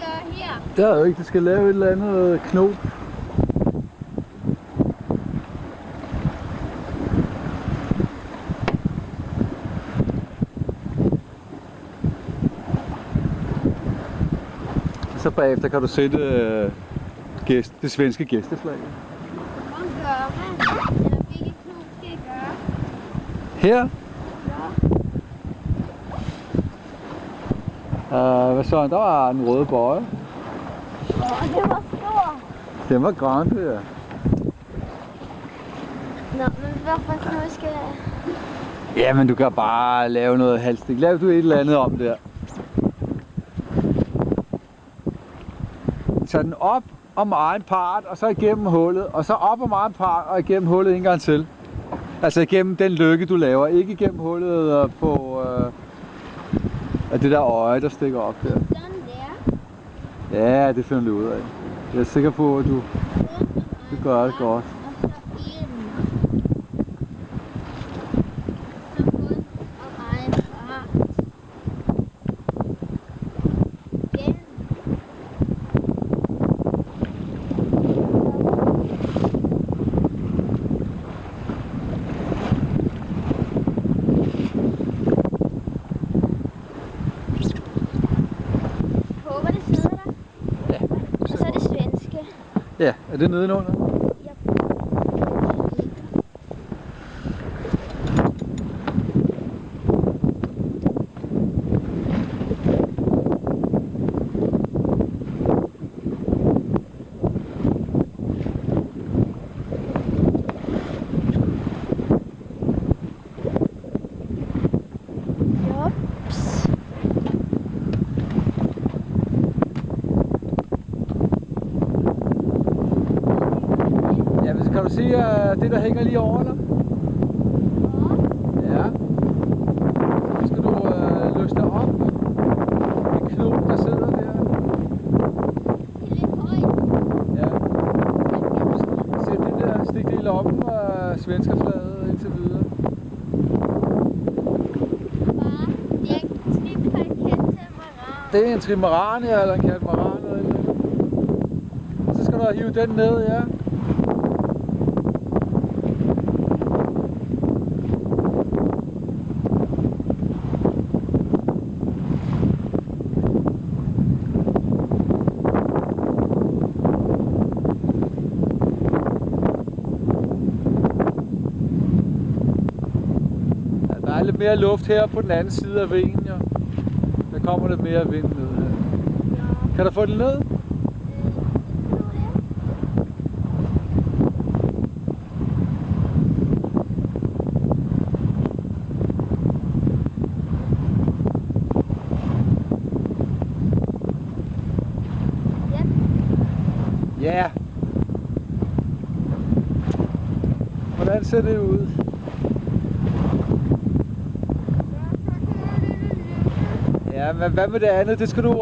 gøre her? Det er jo ikke, du skal lave et eller andet knop. Så bagefter kan du sætte det svenske gæsteflag. Hvordan gør man? Eller hvilke knop skal jeg gøre? Her? Ja. Hvad så? Der var den røde bøje. Det var stor. Den var grøn, det der. Nå, men hvorfor så skal jeg... Ja, men du kan bare lave noget halstik. Lav du et eller andet om der. Tag den op om egen part, og så igennem hullet, og så op om egen part, og igennem hullet en gang til. Altså igennem den lykke, du laver. Ikke igennem hullet på det der øje, der stikker op der. Sådan der. Ja, det finder du ud af. Jeg er sikker på, at du gør det godt. Og så ind. Så rundt om egen part. Igen. Håber det sidder der. Ja. Og så er det svenske. Ja, er det nedenunder? Jops. Ja, men så kan du se det, der hænger lige over dig? Ja. Så skal du løsne op. En knop, der sidder der. Det er lidt højt. Ja. Sæt det der, stik det i lommen og svenskerflaget indtil videre. Bare, det er ikke katamaran. Det er en trimaran, ja, eller en katamaran eller et eller andet. Så skal du hive den ned, ja. Der er lidt mere luft her på den anden side af vingen, jo. Der kommer lidt mere vind ned her. Kan du få den ned? Ja. Hvordan ser det ud? Ja, men hvad med det andet? Det skal du...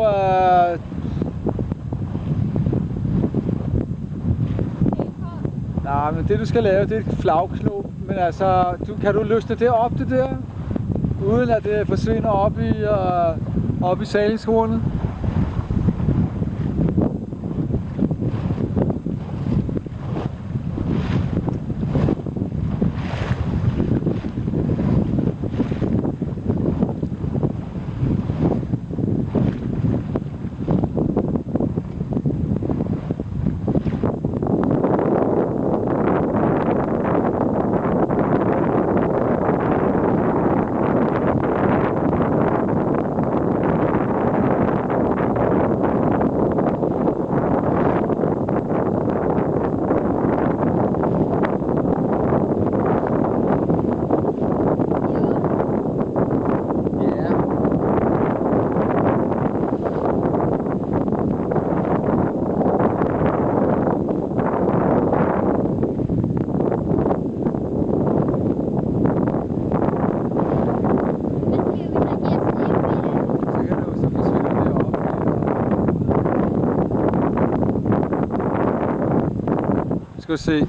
Nej, men det du skal lave, det er et flagknop. Men altså, kan du løsne det op, det der? Uden at det forsvinder op i salingshornet? Skal vi se.